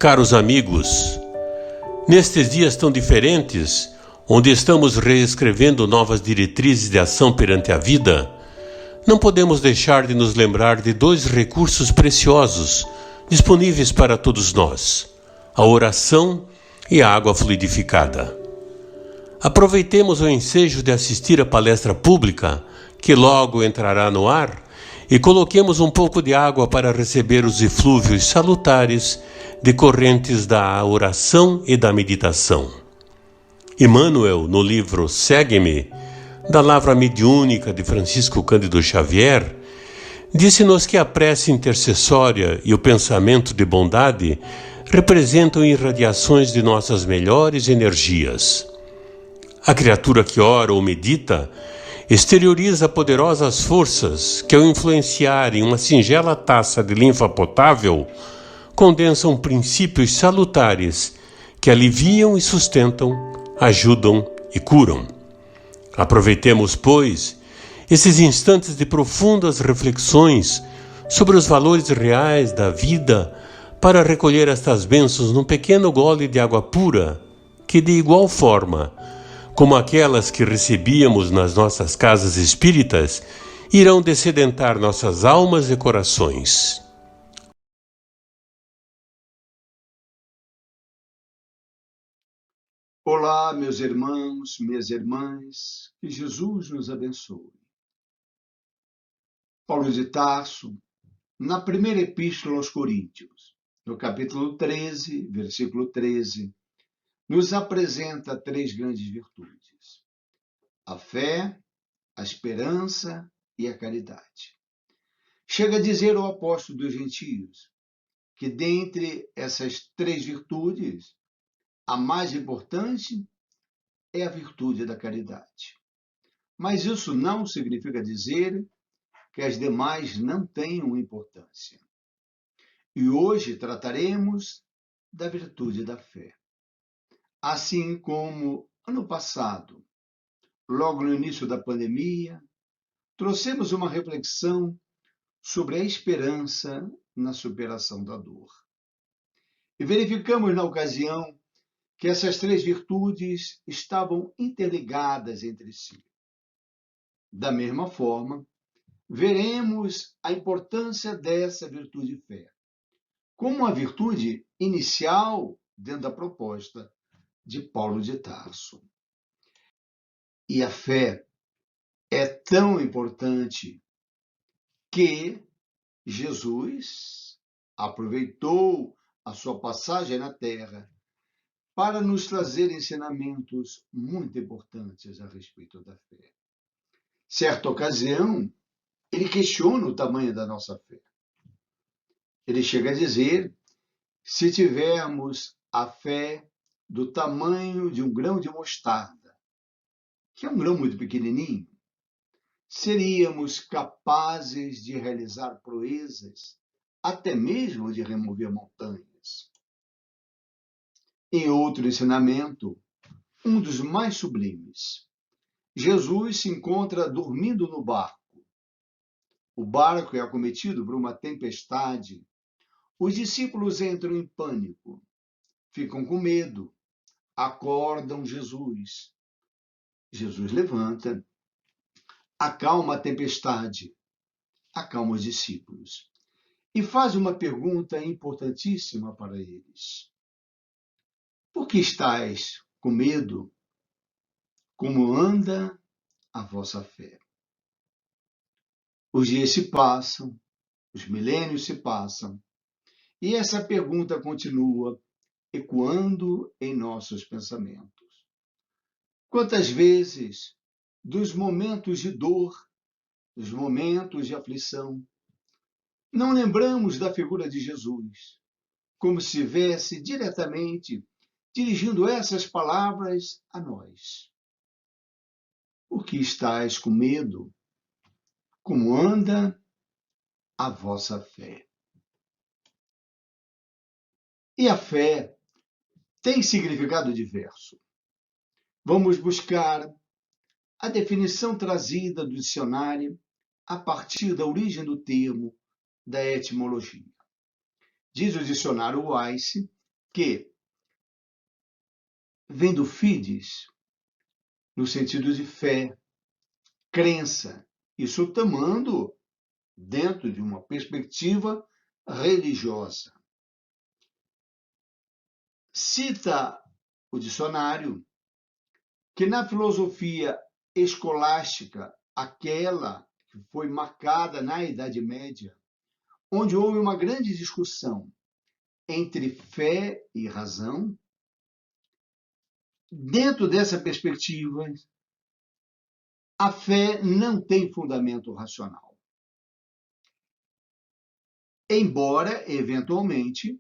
Caros amigos, nestes dias tão diferentes, onde estamos reescrevendo novas diretrizes de ação perante a vida, não podemos deixar de nos lembrar de dois recursos preciosos disponíveis para todos nós: a oração e a água fluidificada. Aproveitemos o ensejo de assistir à palestra pública, que logo entrará no ar, e coloquemos um pouco de água para receber os eflúvios salutares decorrentes da oração e da meditação. Emmanuel, no livro Segue-me, da Lavra Mediúnica de Francisco Cândido Xavier, disse-nos que a prece intercessória e o pensamento de bondade representam irradiações de nossas melhores energias. A criatura que ora ou medita exterioriza poderosas forças que, ao influenciar em uma singela taça de linfa potável, condensam princípios salutares que aliviam e sustentam, ajudam e curam. Aproveitemos, pois, esses instantes de profundas reflexões sobre os valores reais da vida para recolher estas bênçãos num pequeno gole de água pura que, de igual forma como aquelas que recebíamos nas nossas casas espíritas, irão dessedentar nossas almas e corações. Olá, meus irmãos, minhas irmãs, que Jesus nos abençoe. Paulo de Tarso, na primeira epístola aos Coríntios, no capítulo 13, versículo 13, nos apresenta três grandes virtudes: a fé, a esperança e a caridade. Chega a dizer o apóstolo dos gentios que, dentre essas três virtudes, a mais importante é a virtude da caridade. Mas isso não significa dizer que as demais não tenham importância. E hoje trataremos da virtude da fé. Assim como ano passado, logo no início da pandemia, trouxemos uma reflexão sobre a esperança na superação da dor. E verificamos na ocasião que essas três virtudes estavam interligadas entre si. Da mesma forma, veremos a importância dessa virtude fé, como uma virtude inicial dentro da proposta de Paulo de Tarso. E a fé é tão importante que Jesus aproveitou a sua passagem na Terra para nos trazer ensinamentos muito importantes a respeito da fé. Certa ocasião, ele questiona o tamanho da nossa fé. Ele chega a dizer: se tivermos a fé do tamanho de um grão de mostarda, que é um grão muito pequenininho, seríamos capazes de realizar proezas, até mesmo de remover montanhas. Em outro ensinamento, um dos mais sublimes, Jesus se encontra dormindo no barco. O barco é acometido por uma tempestade. Os discípulos entram em pânico, ficam com medo, acordam Jesus. Jesus levanta, acalma a tempestade, acalma os discípulos e faz uma pergunta importantíssima para eles: por que estáis com medo? Como anda a vossa fé? Os dias se passam, os milênios se passam, e essa pergunta continua ecoando em nossos pensamentos. Quantas vezes, dos momentos de dor, dos momentos de aflição, não lembramos da figura de Jesus, como se estivesse diretamente dirigindo essas palavras a nós? Por que estáis com medo? Como anda a vossa fé? E a fé tem significado diverso. Vamos buscar a definição trazida do dicionário a partir da origem do termo, da etimologia. Diz o dicionário Wise que vem do fides, no sentido de fé, crença, isso tomando dentro de uma perspectiva religiosa. Cita o dicionário que na filosofia escolástica, aquela que foi marcada na Idade Média, onde houve uma grande discussão entre fé e razão, dentro dessa perspectiva, a fé não tem fundamento racional. Embora, eventualmente,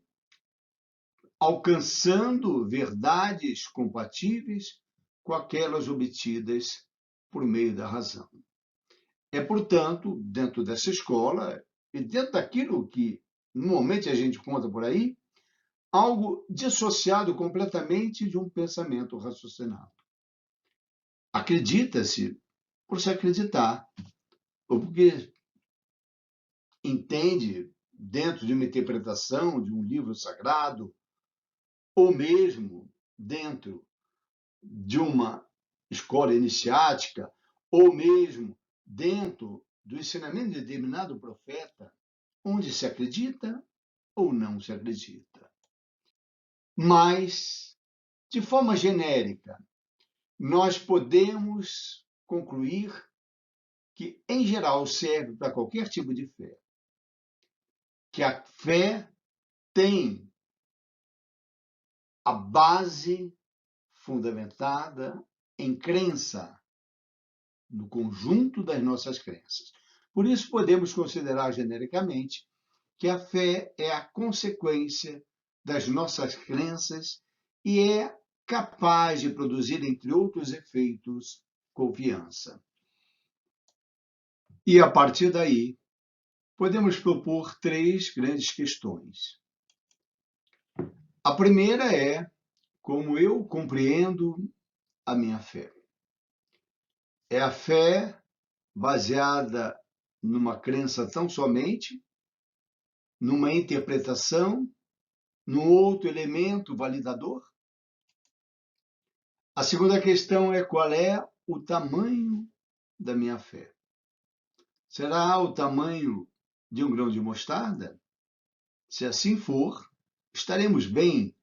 alcançando verdades compatíveis com aquelas obtidas por meio da razão. É, portanto, dentro dessa escola, e dentro daquilo que normalmente a gente conta por aí, algo dissociado completamente de um pensamento raciocinado. Acredita-se por se acreditar, ou porque entende, dentro de uma interpretação de um livro sagrado, ou mesmo dentro de uma escola iniciática, ou mesmo dentro do ensinamento de determinado profeta, onde se acredita ou não se acredita. Mas, de forma genérica, nós podemos concluir que, em geral, serve para qualquer tipo de fé. Que a fé tem a base fundamentada em crença, no conjunto das nossas crenças. Por isso, podemos considerar genericamente que a fé é a consequência das nossas crenças e é capaz de produzir, entre outros efeitos, confiança. E, a partir daí, podemos propor três grandes questões. A primeira é como eu compreendo a minha fé. É a fé baseada numa crença tão somente, numa interpretação, num outro elemento validador? A segunda questão é qual é o tamanho da minha fé? Será o tamanho de um grão de mostarda? Se assim for, estaremos bem,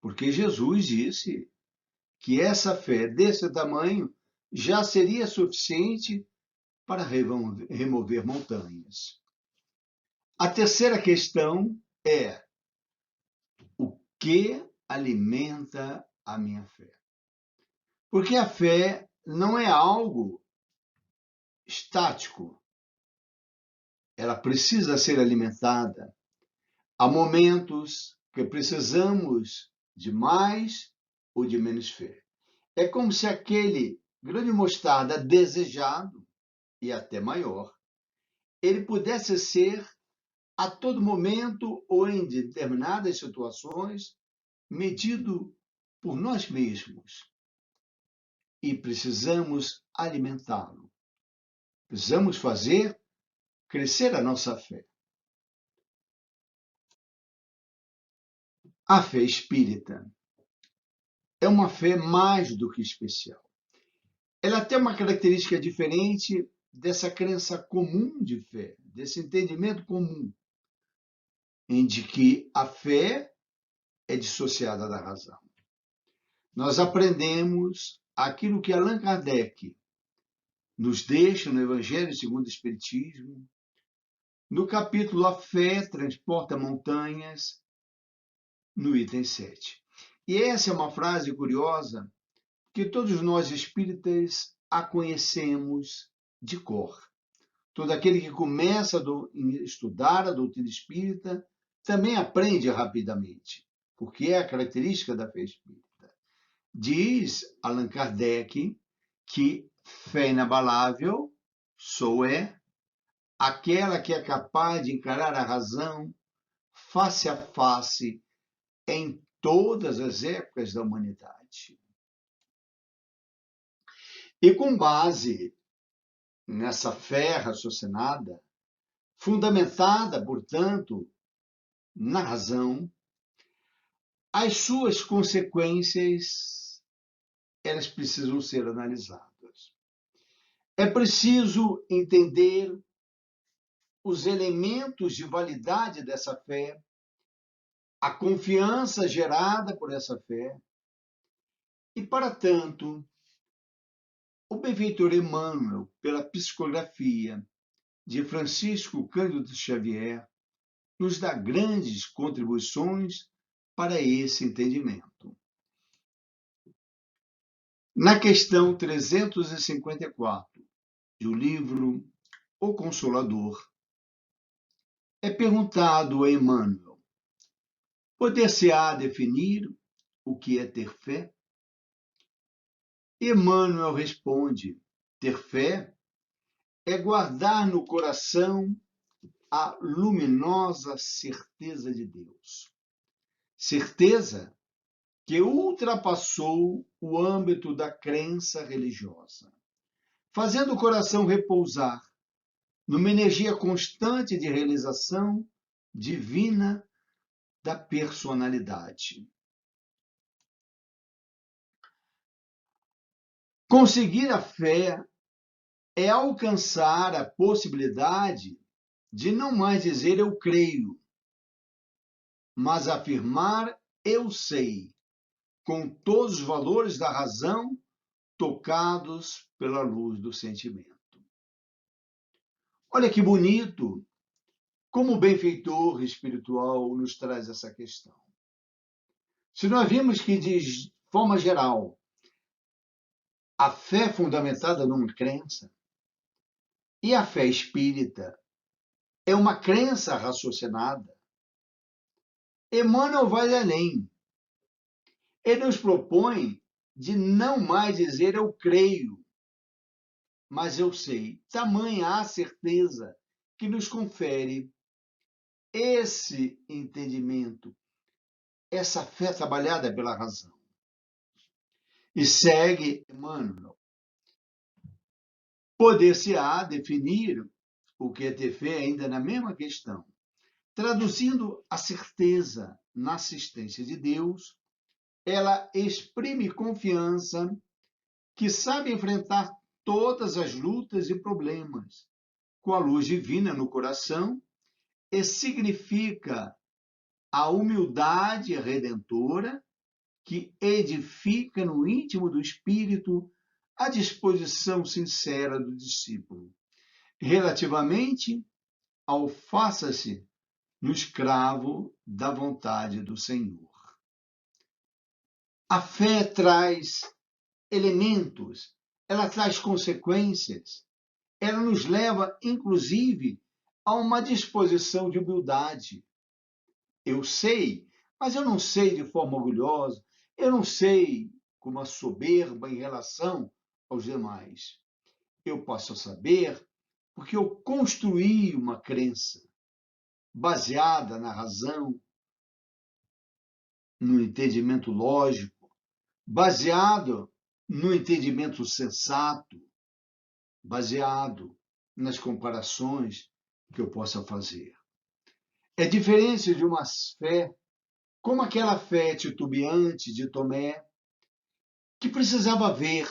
porque Jesus disse que essa fé desse tamanho já seria suficiente para remover montanhas. A terceira questão é o que alimenta a minha fé? Porque a fé não é algo estático. Ela precisa ser alimentada. Há momentos que precisamos de mais ou de menos fé. É como se aquele grão de mostarda desejado, e até maior, ele pudesse ser a todo momento ou em determinadas situações medido por nós mesmos. E precisamos alimentá-lo. Precisamos fazer crescer a nossa fé. A fé espírita é uma fé mais do que especial. Ela tem uma característica diferente dessa crença comum de fé, desse entendimento comum, em que a fé é dissociada da razão. Nós aprendemos aquilo que Allan Kardec nos deixa no Evangelho segundo o Espiritismo, no capítulo A Fé Transporta Montanhas, no item 7. E essa é uma frase curiosa, que todos nós espíritas a conhecemos de cor. Todo aquele que começa a estudar a doutrina espírita também aprende rapidamente, porque é a característica da fé espírita. Diz Allan Kardec que fé inabalável é aquela que é capaz de encarar a razão face a face em todas as épocas da humanidade. E com base nessa fé raciocinada, fundamentada, portanto, na razão, as suas consequências, elas precisam ser analisadas. É preciso entender os elementos de validade dessa fé, a confiança gerada por essa fé, e, para tanto, o benfeitor Emmanuel, pela psicografia de Francisco Cândido Xavier, nos dá grandes contribuições para esse entendimento. Na questão 354 do livro O Consolador, é perguntado a Emmanuel: poder-se-á definir o que é ter fé? Emmanuel responde: ter fé é guardar no coração a luminosa certeza de Deus. Certeza que ultrapassou o âmbito da crença religiosa, fazendo o coração repousar numa energia constante de realização divina da personalidade. Conseguir a fé é alcançar a possibilidade de não mais dizer eu creio, mas afirmar eu sei, com todos os valores da razão tocados pela luz do sentimento. Olha que bonito como o benfeitor espiritual nos traz essa questão. Se nós vimos que, de forma geral, a fé é fundamentada numa crença, e a fé espírita é uma crença raciocinada, Emmanuel vai além. Ele nos propõe de não mais dizer eu creio, mas eu sei. Tamanha a certeza que nos confere esse entendimento, essa fé trabalhada pela razão. E segue Emmanuel: poder-se-á definir o que é ter fé ainda na mesma questão, traduzindo a certeza na assistência de Deus. Ela exprime confiança que sabe enfrentar todas as lutas e problemas com a luz divina no coração e significa a humildade redentora que edifica no íntimo do espírito a disposição sincera do discípulo, relativamente ao faça-se no escravo da vontade do Senhor. A fé traz elementos, ela traz consequências, ela nos leva, inclusive, a uma disposição de humildade. Eu sei, mas eu não sei de forma orgulhosa, eu não sei com uma soberba em relação aos demais. Eu posso saber porque eu construí uma crença baseada na razão, no entendimento lógico, baseado no entendimento sensato, baseado nas comparações que eu possa fazer. É diferente de uma fé como aquela fé titubeante de Tomé, que precisava ver.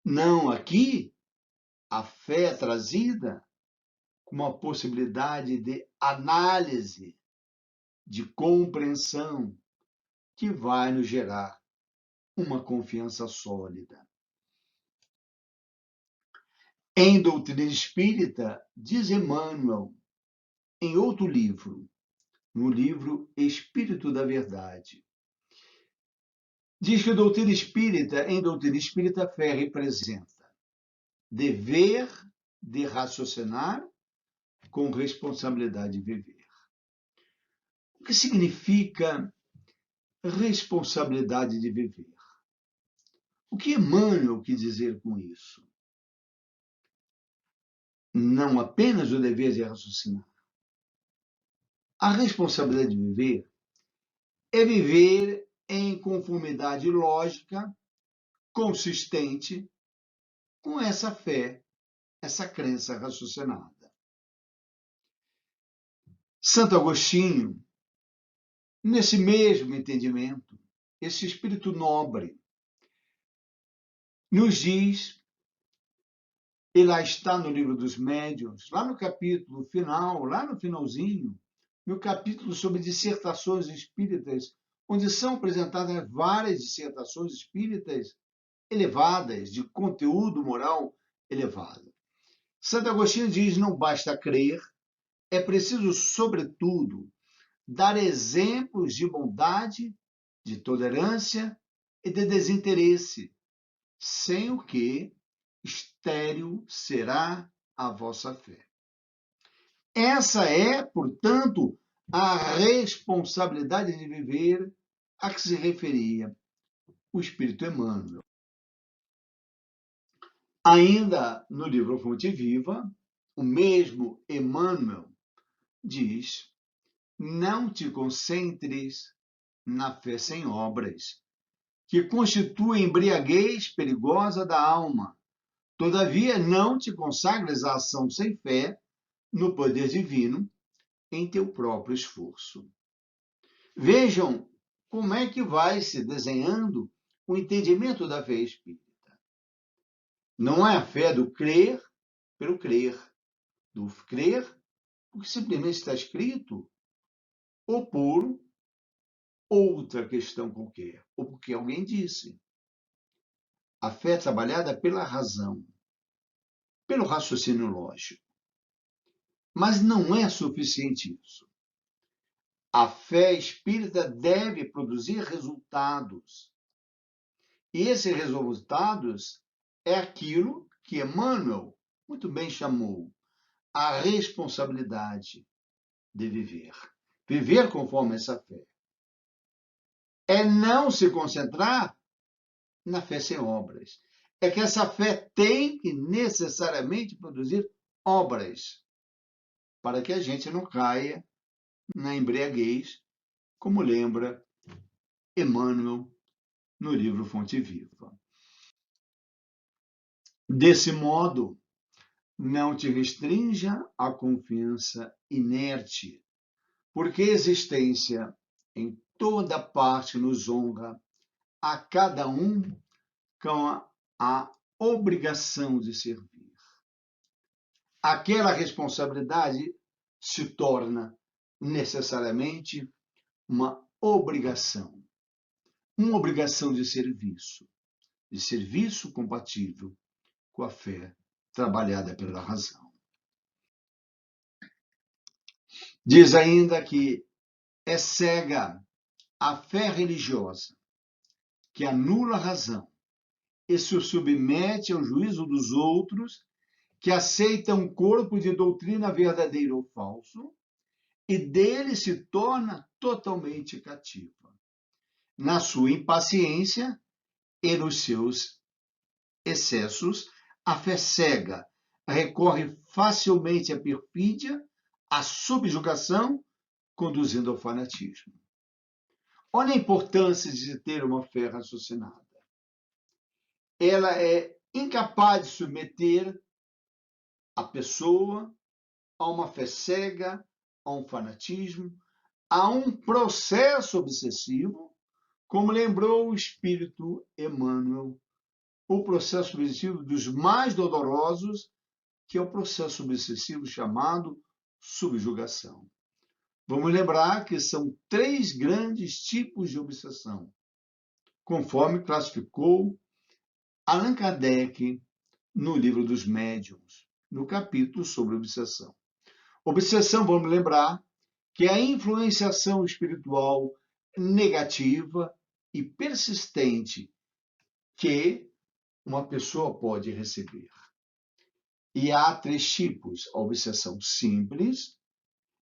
Não, aqui a fé é trazida com uma possibilidade de análise, de compreensão, que vai nos gerar uma confiança sólida. Em Doutrina Espírita, diz Emmanuel, em outro livro, no livro Espírito da Verdade, diz que em Doutrina Espírita, a fé representa dever de raciocinar com responsabilidade de viver. O que significa responsabilidade de viver? O que Emmanuel quis dizer com isso? Não apenas o dever de raciocinar. A responsabilidade de viver é viver em conformidade lógica, consistente com essa fé essa crença raciocinada. Santo Agostinho, nesse mesmo entendimento, esse espírito nobre, nos diz, e lá está no livro dos Médiuns, lá no capítulo final, lá no finalzinho, no capítulo sobre dissertações espíritas, onde são apresentadas várias dissertações espíritas elevadas, de conteúdo moral elevado. Santo Agostinho diz: não basta crer, é preciso, sobretudo, dar exemplos de bondade, de tolerância e de desinteresse, sem o que estéril será a vossa fé. Essa é, portanto, a responsabilidade de viver a que se referia o Espírito Emmanuel. Ainda no livro Fonte Viva, o mesmo Emmanuel diz: não te concentres na fé sem obras, que constitui embriaguez perigosa da alma. Todavia, não te consagres à ação sem fé no poder divino em teu próprio esforço. Vejam como é que vai se desenhando o entendimento da fé espírita. Não é a fé do crer pelo crer, do crer porque simplesmente está escrito, ou por outra questão qualquer, ou porque alguém disse. A fé é trabalhada pela razão, pelo raciocínio lógico. Mas não é suficiente isso. A fé espírita deve produzir resultados. E esses resultados é aquilo que Emmanuel muito bem chamou a responsabilidade de viver. Viver conforme essa fé. É não se concentrar na fé sem obras. É que essa fé tem que necessariamente produzir obras para que a gente não caia na embriaguez, como lembra Emmanuel no livro Fonte Viva. Desse modo, não te restrinja a confiança inerte, porque a existência em toda parte nos honra a cada um com a obrigação de servir. Aquela responsabilidade se torna necessariamente uma obrigação de serviço compatível com a fé trabalhada pela razão. Diz ainda que é cega a fé religiosa, que anula a razão e se submete ao juízo dos outros, que aceita um corpo de doutrina verdadeiro ou falso, e dele se torna totalmente cativa. Na sua impaciência e nos seus excessos, a fé cega recorre facilmente à perfídia, à subjugação, conduzindo ao fanatismo. Olha a importância de se ter uma fé raciocinada. Ela é incapaz de submeter a pessoa a uma fé cega, a um fanatismo, a um processo obsessivo, como lembrou o espírito Emmanuel, o processo obsessivo dos mais dolorosos, que é o processo obsessivo chamado subjugação. Vamos lembrar que são 3 grandes tipos de obsessão, conforme classificou Allan Kardec no livro dos Médiuns, no capítulo sobre obsessão. Obsessão, vamos lembrar, que é a influenciação espiritual negativa e persistente que uma pessoa pode receber. E há 3 tipos: a obsessão simples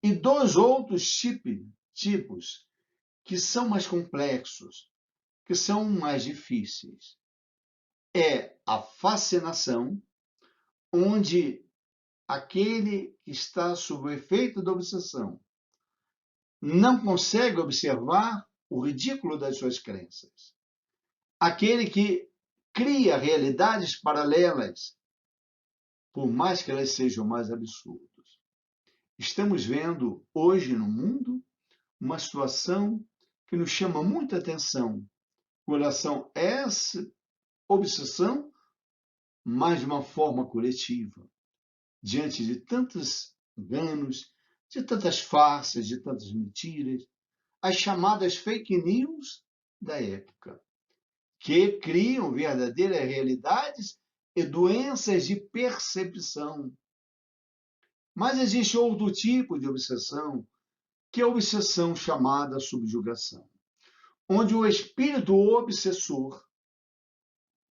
e 2 outros tipos que são mais complexos, que são mais difíceis. É a fascinação, onde aquele que está sob o efeito da obsessão não consegue observar o ridículo das suas crenças. Aquele que cria realidades paralelas por mais que elas sejam mais absurdas. Estamos vendo hoje no mundo uma situação que nos chama muita atenção com relação a essa obsessão, mas de uma forma coletiva, diante de tantos enganos, de tantas farsas, de tantas mentiras, as chamadas fake news da época, que criam verdadeiras realidades e doenças de percepção. Mas existe outro tipo de obsessão, que é a obsessão chamada subjugação, onde o espírito obsessor,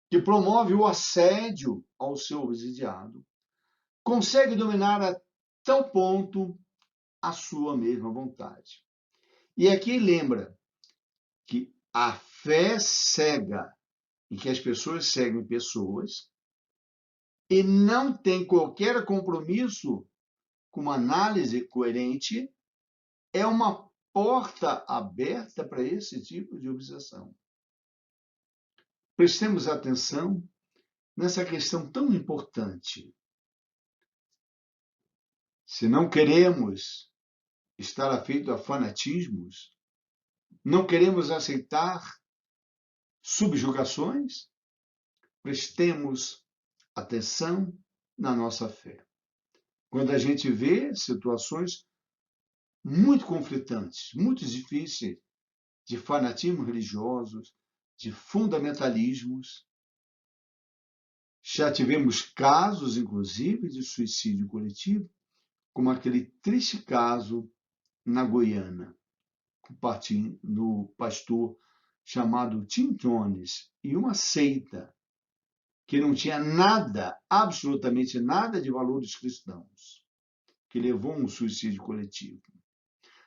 que promove o assédio ao seu obsidiado, consegue dominar a tal ponto a sua mesma vontade. E aqui lembra que a fé cega, em que as pessoas seguem pessoas, e não tem qualquer compromisso com uma análise coerente, é uma porta aberta para esse tipo de obsessão. Prestemos atenção nessa questão tão importante. Se não queremos estar afeito a fanatismos, não queremos aceitar subjugações, prestemos atenção na nossa fé. Quando a gente vê situações muito conflitantes, muito difíceis, de fanatismos religiosos, de fundamentalismos, já tivemos casos, inclusive, de suicídio coletivo, como aquele triste caso na Guiana, no pastor chamado Tim Jones, e uma seita que não tinha nada, absolutamente nada de valores cristãos, que levou a um suicídio coletivo.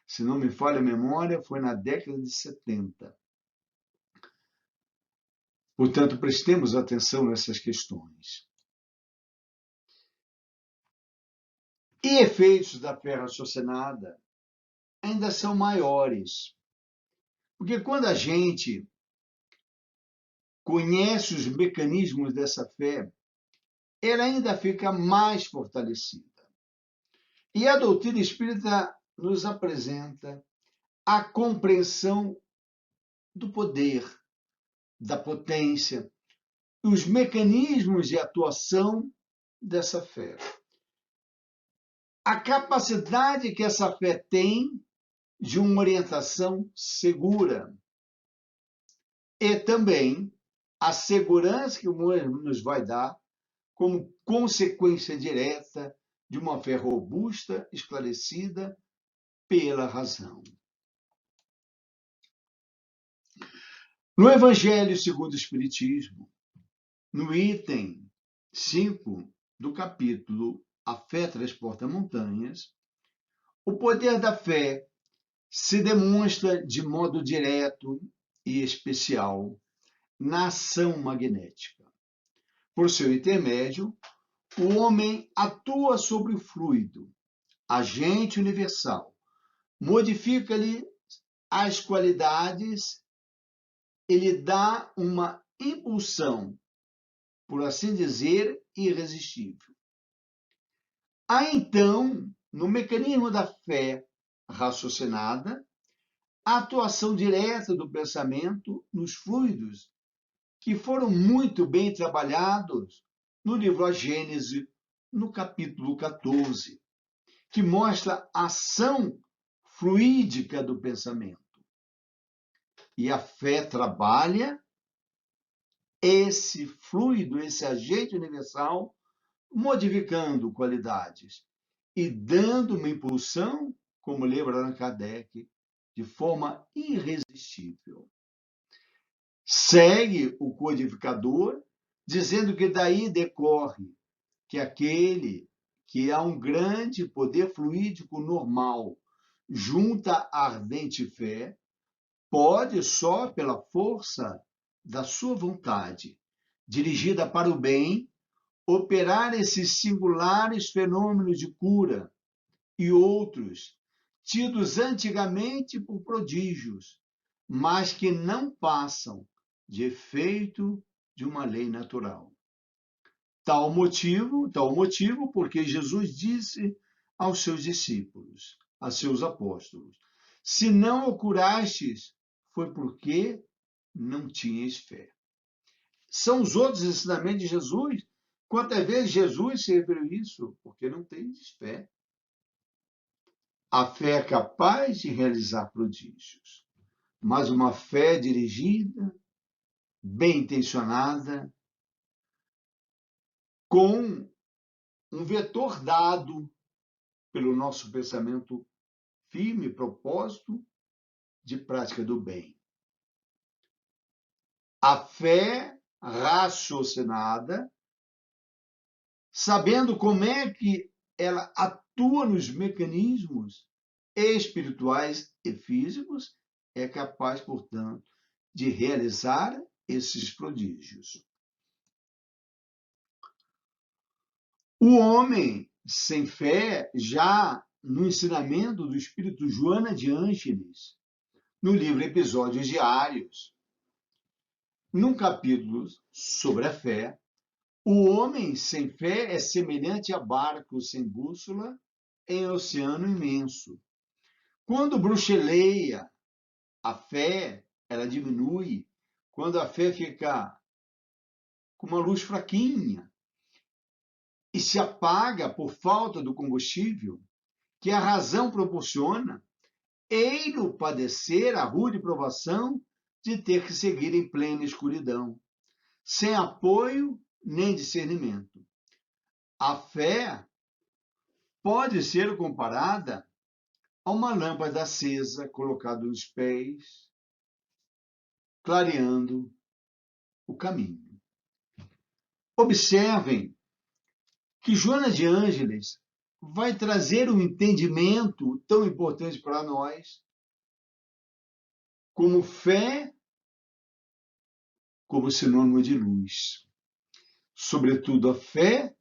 Se não me falha a memória, foi na década de 70. Portanto, prestemos atenção nessas questões. E efeitos da fé raciocinada ainda são maiores. Porque quando a gente conhece os mecanismos dessa fé, ela ainda fica mais fortalecida. E a doutrina espírita nos apresenta a compreensão do poder, da potência, os mecanismos de atuação dessa fé. A capacidade que essa fé tem de uma orientação segura. E também a segurança que o mundo nos vai dar como consequência direta de uma fé robusta, esclarecida pela razão. No Evangelho segundo o Espiritismo, no item 5 do capítulo A Fé Transporta Montanhas, o poder da fé se demonstra de modo direto e especial na ação magnética. Por seu intermédio, o homem atua sobre o fluido, agente universal, modifica-lhe as qualidades e lhe dá uma impulsão, por assim dizer, irresistível. Há então, no mecanismo da fé raciocinada, a atuação direta do pensamento nos fluidos, que foram muito bem trabalhados no livro A Gênese, no capítulo 14, que mostra a ação fluídica do pensamento. E a fé trabalha esse fluido, esse agente universal, modificando qualidades e dando uma impulsão, como lembra Allan Kardec, de forma irresistível. Segue o codificador, dizendo que daí decorre que aquele que há um grande poder fluídico normal junta a ardente fé, pode só pela força da sua vontade, dirigida para o bem, operar esses singulares fenômenos de cura e outros, tidos antigamente por prodígios, mas que não passam de efeito de uma lei natural. Tal motivo, porque Jesus disse aos seus discípulos, a seus apóstolos: se não o curastes, foi porque não tinhas fé. São os outros ensinamentos de Jesus. Quantas vezes Jesus se referiu a isso? Porque não tens fé. A fé é capaz de realizar prodígios, mas uma fé dirigida, bem intencionada, com um vetor dado pelo nosso pensamento firme, propósito de prática do bem. A fé raciocinada, sabendo como é que ela atua nos mecanismos espirituais e físicos, é capaz, portanto, de realizar esses prodígios. O homem sem fé, já no ensinamento do espírito Joana de Ângeles, no livro Episódios Diários, num capítulo sobre a fé, o homem sem fé é semelhante a barco sem bússola em oceano imenso. Quando bruxeleia a fé, ela diminui. Quando a fé fica com uma luz fraquinha e se apaga por falta do combustível que a razão proporciona, ei-lo padecer a rude provação de ter que seguir em plena escuridão, sem apoio nem discernimento. A fé pode ser comparada a uma lâmpada acesa colocada nos pés, clareando o caminho. Observem que Joana de Ângeles vai trazer um entendimento tão importante para nós, como fé como sinônimo de luz. Sobretudo a fé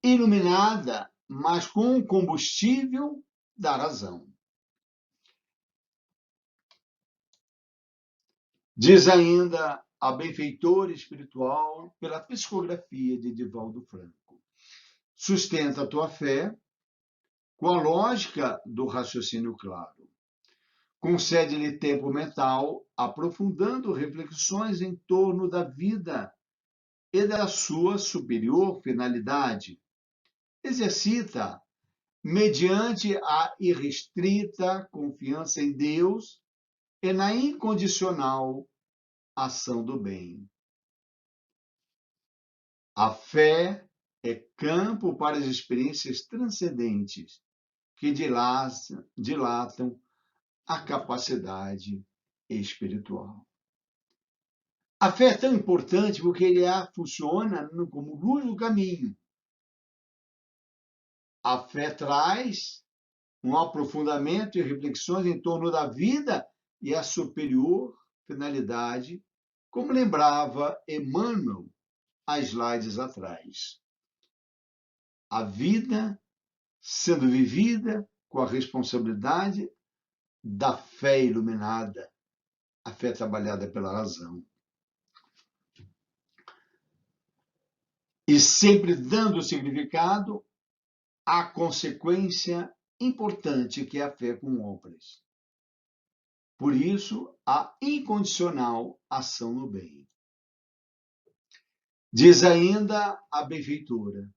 iluminada, mas com o combustível da razão. Diz ainda a benfeitora espiritual pela psicografia de Divaldo Franco: sustenta a tua fé com a lógica do raciocínio claro. Concede-lhe tempo mental, aprofundando reflexões em torno da vida e da sua superior finalidade. Exercita, mediante a irrestrita confiança em Deus e na incondicional ação do bem. A fé é campo para as experiências transcendentes que dilatam a capacidade espiritual. A fé é tão importante porque ela funciona como luz do caminho. A fé traz um aprofundamento e reflexões em torno da vida e a superior finalidade, como lembrava Emmanuel há slides atrás. A vida sendo vivida com a responsabilidade da fé iluminada, a fé trabalhada pela razão. E sempre dando significado à consequência importante que é a fé com obras. Por isso, a incondicional ação no bem. Diz ainda a benfeitora: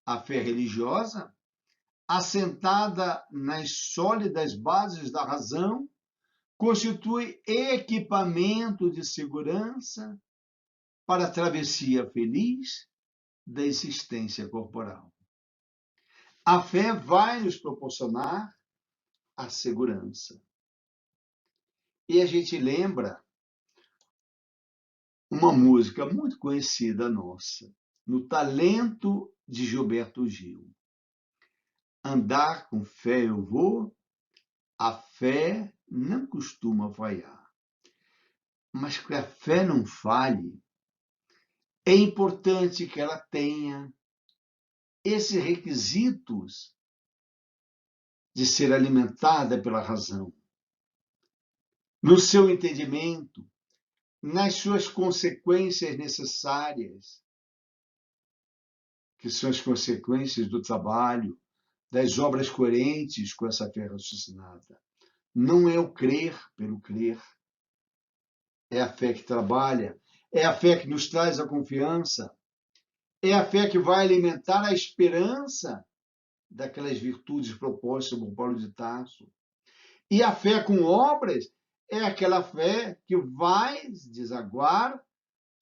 a fé religiosa, assentada nas sólidas bases da razão, constitui equipamento de segurança para a travessia feliz da existência corporal. A fé vai nos proporcionar a segurança. E a gente lembra uma música muito conhecida nossa, no talento de Gilberto Gil. Andar com fé eu vou, a fé não costuma falhar. Mas que a fé não falhe, é importante que ela tenha esses requisitos de ser alimentada pela razão, no seu entendimento, nas suas consequências necessárias, que são as consequências do trabalho, das obras coerentes com essa fé raciocinada. Não é o crer pelo crer, é a fé que trabalha, é a fé que nos traz a confiança, é a fé que vai alimentar a esperança daquelas virtudes propostas por Paulo de Tarso. E a fé com obras é aquela fé que vai desaguar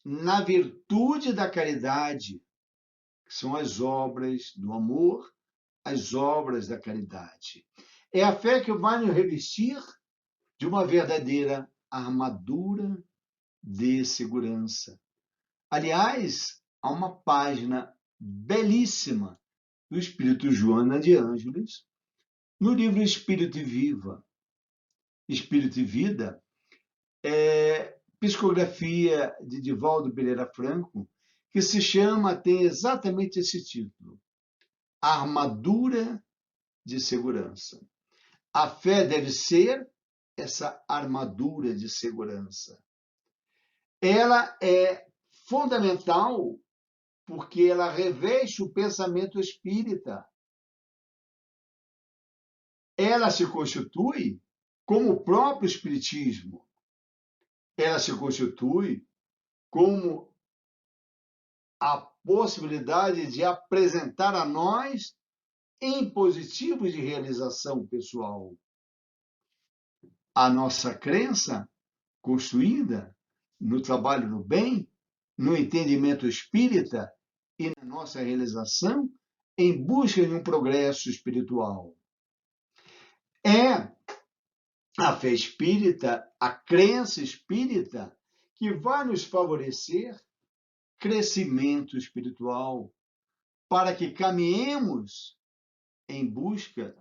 na virtude da caridade, que são as obras do amor, as obras da caridade. É a fé que vai nos revestir de uma verdadeira armadura de segurança. Aliás, há uma página belíssima do Espírito Joana de Ângeles no livro Espírito e Viva. Espírito e Vida é psicografia de Divaldo Pereira Franco, que tem exatamente esse título: Armadura de Segurança. A fé deve ser essa armadura de segurança. Ela é fundamental porque ela reveste o pensamento espírita. Ela se constitui como o próprio espiritismo. Ela se constitui como a possibilidade de apresentar a nós em positivos de realização pessoal a nossa crença construída no trabalho no bem, no entendimento espírita e na nossa realização em busca de um progresso espiritual. É a fé espírita, a crença espírita, que vai nos favorecer crescimento espiritual, para que caminhemos em busca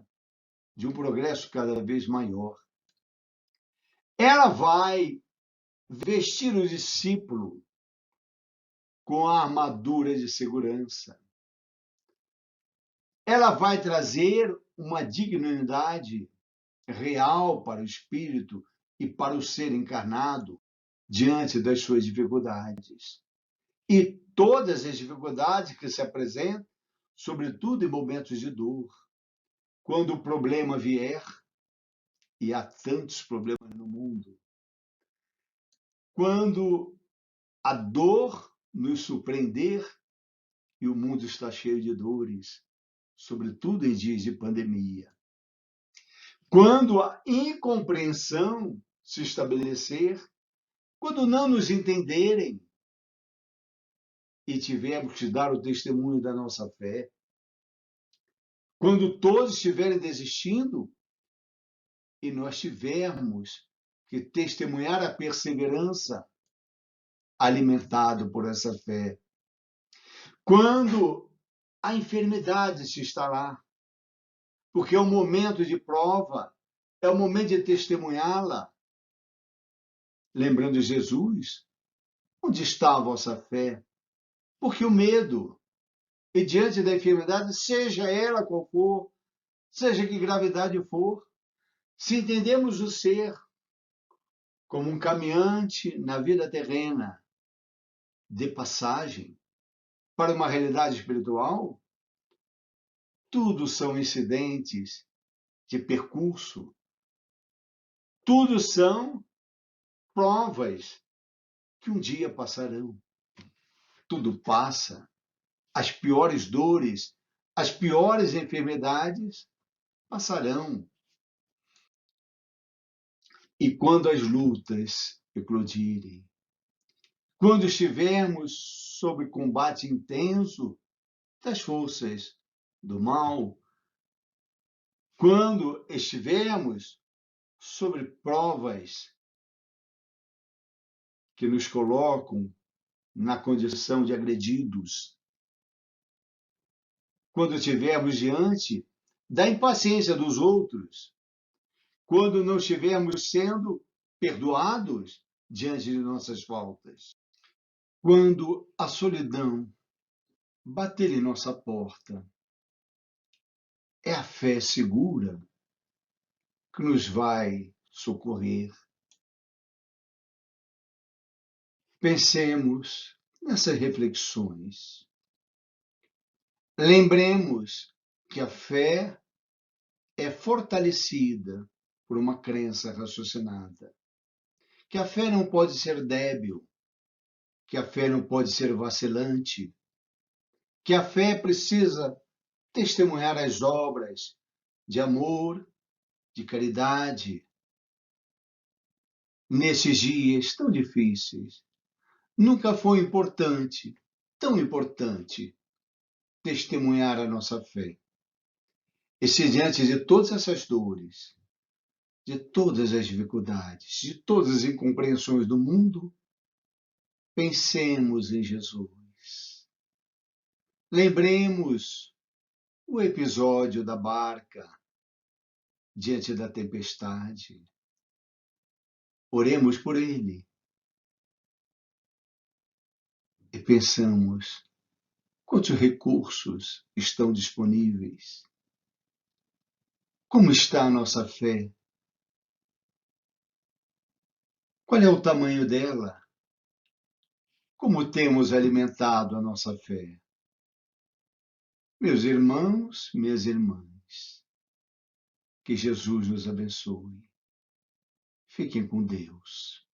de um progresso cada vez maior. Ela vai vestir o discípulo com a armadura de segurança. Ela vai trazer uma dignidade real para o espírito e para o ser encarnado diante das suas dificuldades. E todas as dificuldades que se apresentam, sobretudo em momentos de dor. Quando o problema vier, e há tantos problemas no mundo, quando a dor nos surpreender, e o mundo está cheio de dores, sobretudo em dias de pandemia. Quando a incompreensão se estabelecer, quando não nos entenderem e tivermos que dar o testemunho da nossa fé, quando todos estiverem desistindo e nós tivermos que testemunhar a perseverança alimentado por essa fé, quando a enfermidade se instalar, porque é um momento de prova, é o momento de testemunhá-la. Lembrando Jesus, onde está a vossa fé? Porque o medo, e diante da enfermidade, seja ela qual for, seja que gravidade for, se entendemos o ser como um caminhante na vida terrena, de passagem, para uma realidade espiritual, tudo são incidentes de percurso, tudo são provas que um dia passarão. Tudo passa, as piores dores, as piores enfermidades passarão. E quando as lutas eclodirem, quando estivermos sob combate intenso das forças do mal, quando estivermos sobre provas que nos colocam na condição de agredidos, quando estivermos diante da impaciência dos outros, quando não estivermos sendo perdoados diante de nossas faltas, quando a solidão bater em nossa porta, é a fé segura que nos vai socorrer. Pensemos nessas reflexões. Lembremos que a fé é fortalecida por uma crença raciocinada, que a fé não pode ser débil, que a fé não pode ser vacilante, que a fé precisa testemunhar as obras de amor, de caridade. Nesses dias tão difíceis, nunca foi tão importante, testemunhar a nossa fé. E se diante de todas essas dores, de todas as dificuldades, de todas as incompreensões do mundo, pensemos em Jesus. Lembremos o episódio da barca diante da tempestade. Oremos por ele e pensamos quantos recursos estão disponíveis. Como está a nossa fé? Qual é o tamanho dela? Como temos alimentado a nossa fé? Meus irmãos, minhas irmãs, que Jesus nos abençoe. Fiquem com Deus.